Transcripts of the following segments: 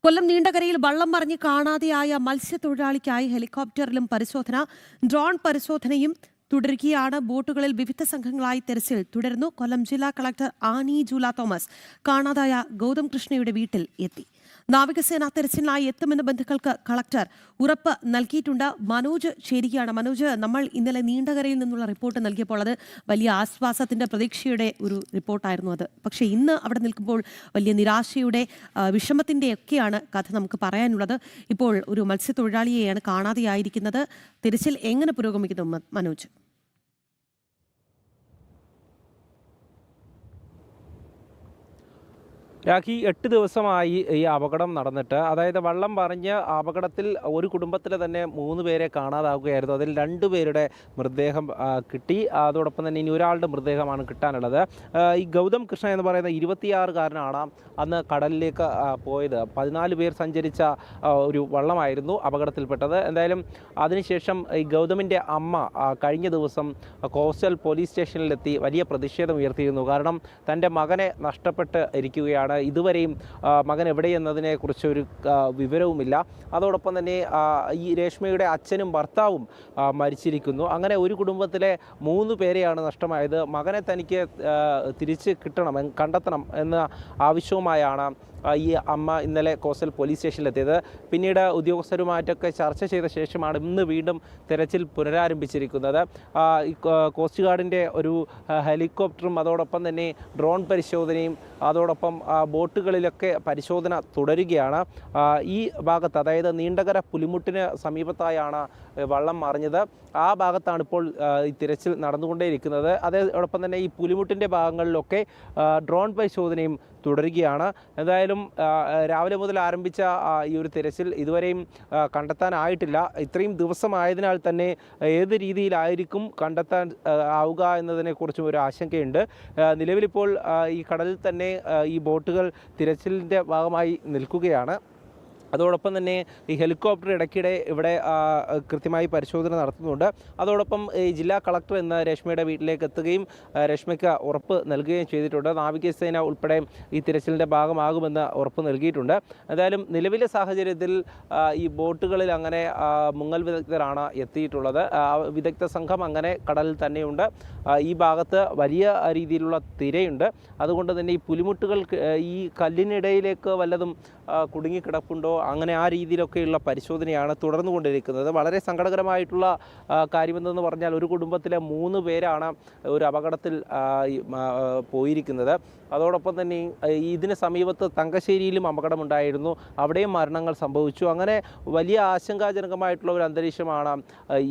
കൊല്ലം നീണ്ടകരയിൽ വള്ളം മറിഞ്ഞ് കാണാതെയായ മത്സ്യത്തൊഴിലാളിക്കായി ഹെലികോപ്റ്ററിലും പരിശോധന, ഡ്രോൺ പരിശോധനയും തുടരുകയാണ്. ബോട്ടുകളിൽ വിവിധ സംഘങ്ങളായി തെരച്ചിൽ തുടരുന്നു. കൊല്ലം ജില്ലാ കളക്ടർ ആനി ജൂല തോമസ് കാണാതായ ഗൗതം കൃഷ്ണയുടെ വീട്ടിൽ എത്തി. നാവികസേന തെരച്ചിലിനായി എത്തുമെന്ന് ബന്ധുക്കൾക്ക് കളക്ടർ ഉറപ്പ് നൽകിയിട്ടുണ്ട്. മനോജ് ചേരുകയാണ്. മനോജ്, നമ്മൾ ഇന്നലെ നീണ്ടകരയിൽ നിന്നുള്ള റിപ്പോർട്ട് നൽകിയപ്പോൾ അത് വലിയ ആശ്വാസത്തിന്റെ പ്രതീക്ഷയുടെ ഒരു റിപ്പോർട്ടായിരുന്നു അത്. പക്ഷേ ഇന്ന് അവിടെ നിൽക്കുമ്പോൾ വലിയ നിരാശയുടെ വിഷമത്തിന്റെ ഒക്കെയാണ് കഥ നമുക്ക് പറയാനുള്ളത്. ഇപ്പോൾ ഒരു മത്സ്യത്തൊഴിലാളിയെയാണ് കാണാതെയായിരിക്കുന്നത്. തിരച്ചിൽ എങ്ങനെ പുരോഗമിക്കുന്നു മനോജ്? രാഖി, 8 ദിവസമായി ഈ അപകടം നടന്നിട്ട്. അതായത് വള്ളം മറിഞ്ഞ് അപകടത്തിൽ ഒരു കുടുംബത്തിലെ തന്നെ 3 പേരെ കാണാതാവുകയായിരുന്നു. അതിൽ 2 പേരുടെ മൃതദേഹം കിട്ടി. അതോടൊപ്പം തന്നെ ഇനി ഒരാളുടെ മൃതദേഹമാണ് കിട്ടാനുള്ളത്. ഈ ഗൗതം കൃഷ്ണ എന്ന് പറയുന്ന 26-കാരനാണ് അന്ന് കടലിലേക്ക് പോയത്. 14 പേർ സഞ്ചരിച്ച ഒരു വള്ളമായിരുന്നു അപകടത്തിൽപ്പെട്ടത്. എന്തായാലും അതിനുശേഷം ഈ ഗൗതമിൻ്റെ അമ്മ കഴിഞ്ഞ ദിവസം കോസ്റ്റൽ പോലീസ് സ്റ്റേഷനിലെത്തി വലിയ പ്രതിഷേധം ഉയർത്തിയിരുന്നു. കാരണം തൻ്റെ മകനെ നഷ്ടപ്പെട്ട് ഇരിക്കുകയാണ്. ഇതുവരെയും മകൻ എവിടെയെന്നതിനെക്കുറിച്ച് ഒരു വിവരവുമില്ല. അതോടൊപ്പം തന്നെ ഈ രേഷ്മയുടെ അച്ഛനും ഭർത്താവും മരിച്ചിരിക്കുന്നു. അങ്ങനെ ഒരു കുടുംബത്തിലെ 3 പേരെയാണ് നഷ്ടമായത്. മകനെ തനിക്ക് തിരിച്ച് കണ്ടെത്തണം എന്ന ആവശ്യവുമായാണ് ഈ അമ്മ ഇന്നലെ കോസ്റ്റൽ പോലീസ് സ്റ്റേഷനിലെത്തിയത്. പിന്നീട് ഉദ്യോഗസ്ഥരുമായിട്ടൊക്കെ ചർച്ച ചെയ്ത ശേഷമാണ് ഇന്ന് വീണ്ടും തെരച്ചിൽ പുനരാരംഭിച്ചിരിക്കുന്നത്. കോസ്റ്റ് ഗാർഡിൻ്റെ ഒരു ഹെലികോപ്റ്ററും അതോടൊപ്പം തന്നെ ഡ്രോൺ പരിശോധനയും അതോടൊപ്പം ബോട്ടുകളിലൊക്കെ പരിശോധന തുടരുകയാണ്. ഈ ഭാഗത്ത്, അതായത് നീണ്ടകര പുലിമുട്ടിന് സമീപത്തായാണ് വള്ളം മറിഞ്ഞത്. ആ ഭാഗത്താണ് ഇപ്പോൾ ഈ തിരച്ചിൽ നടന്നുകൊണ്ടേയിരിക്കുന്നത്. അതോടൊപ്പം തന്നെ ഈ പുലിമുട്ടിൻ്റെ ഭാഗങ്ങളിലൊക്കെ ഡ്രോൺ പരിശോധനയും തുടരുകയാണ്. എന്തായാലും രാവിലെ മുതൽ ആരംഭിച്ച ഈ ഒരു തിരച്ചിൽ ഇതുവരെയും കണ്ടെത്താനായിട്ടില്ല. ഇത്രയും ദിവസമായതിനാൽ തന്നെ ഏത് രീതിയിലായിരിക്കും കണ്ടെത്താൻ ആവുക എന്നതിനെക്കുറിച്ചും ഒരു ആശങ്കയുണ്ട്. നിലവിലിപ്പോൾ ഈ കടലിൽ തന്നെ ഈ ബോട്ടുകൾ തിരച്ചിലിൻ്റെ ഭാഗമായി നിൽക്കുകയാണ്. അതോടൊപ്പം തന്നെ ഈ ഹെലികോപ്റ്റർ ഇടയ്ക്കിടെ ഇവിടെ കൃത്യമായി പരിശോധന നടത്തുന്നുണ്ട്. അതോടൊപ്പം ഈ ജില്ലാ കളക്ടർ ഇന്ന് രേഷ്മയുടെ വീട്ടിലേക്ക് എത്തുകയും രേഷ്മയ്ക്ക് ഉറപ്പ് നൽകുകയും ചെയ്തിട്ടുണ്ട്. നാവികസേന ഉൾപ്പെടെ ഈ തിരച്ചിലിൻ്റെ ഭാഗമാകുമെന്ന് ഉറപ്പ് നൽകിയിട്ടുണ്ട്. എന്തായാലും നിലവിലെ സാഹചര്യത്തിൽ ഈ ബോട്ടുകളിൽ അങ്ങനെ മുങ്ങൽ വിദഗ്ധരാണ് എത്തിയിട്ടുള്ളത്. വിദഗ്ധ സംഘം അങ്ങനെ കടലിൽ തന്നെയുണ്ട്. ഈ ഭാഗത്ത് വലിയ രീതിയിലുള്ള തിരയുണ്ട്. അതുകൊണ്ട് തന്നെ ഈ പുലിമുട്ടുകൾ ഈ കല്ലിനിടയിലേക്ക് വല്ലതും കുടുങ്ങിക്കിടപ്പുണ്ടോ, അങ്ങനെ ആ രീതിയിലൊക്കെയുള്ള പരിശോധനയാണ് തുടർന്നുകൊണ്ടിരിക്കുന്നത്. വളരെ സങ്കടകരമായിട്ടുള്ള കാര്യമെന്തെന്ന് പറഞ്ഞാൽ ഒരു കുടുംബത്തിലെ 3 പേരാണ് ഒരു അപകടത്തിൽ പോയിരിക്കുന്നത്. അതോടൊപ്പം തന്നെ ഇതിന് സമീപത്ത് തങ്കശ്ശേരിയിലും അപകടമുണ്ടായിരുന്നു. അവിടെയും മരണങ്ങൾ സംഭവിച്ചു. അങ്ങനെ വലിയ ആശങ്കാജനകമായിട്ടുള്ള ഒരു അന്തരീക്ഷമാണ്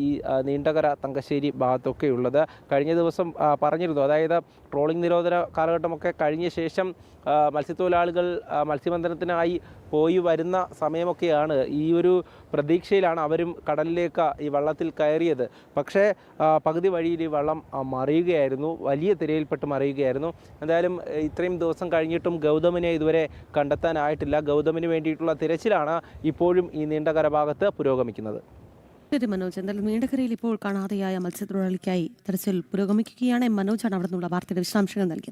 ഈ നീണ്ടകര തങ്കശ്ശേരി ഭാഗത്തൊക്കെ ഉള്ളത്. കഴിഞ്ഞ ദിവസം പറഞ്ഞിരുന്നു, അതായത് ട്രോളിംഗ് നിരോധന കാലഘട്ടമൊക്കെ കഴിഞ്ഞ ശേഷം മത്സ്യത്തൊഴിലാളികൾ മത്സ്യബന്ധനത്തിനായി പോയി വരുന്ന സമയമൊക്കെയാണ്. ഈ ഒരു പ്രതീക്ഷയിലാണ് അവരും കടലിലേക്ക് ഈ വള്ളത്തിൽ കയറിയത്. പക്ഷേ പകുതി വഴിയിൽ ഈ വള്ളം മറിയുകയായിരുന്നു, വലിയ തിരയിൽപ്പെട്ട് മറിയുകയായിരുന്നു. എന്തായാലും ഇത്രയും ദിവസം കഴിഞ്ഞിട്ടും ഗൗതമിനെ ഇതുവരെ കണ്ടെത്താനായിട്ടില്ല. ഗൗതമിന് വേണ്ടിയിട്ടുള്ള തിരച്ചിലാണ് ഇപ്പോഴും ഈ നീണ്ടകര ഭാഗത്ത് പുരോഗമിക്കുന്നത്. ശരി മനോജ്, എന്തായാലും നീണ്ടകരയിൽ ഇപ്പോൾ കാണാതെയായ മത്സ്യത്തൊഴിലാളിക്കായി തെരച്ചിൽ പുരോഗമിക്കുകയാണ്. മനോജാണ് അവിടെ നിന്നുള്ള വാർത്തയുടെ വിശദാംശങ്ങൾ നൽകിയത്.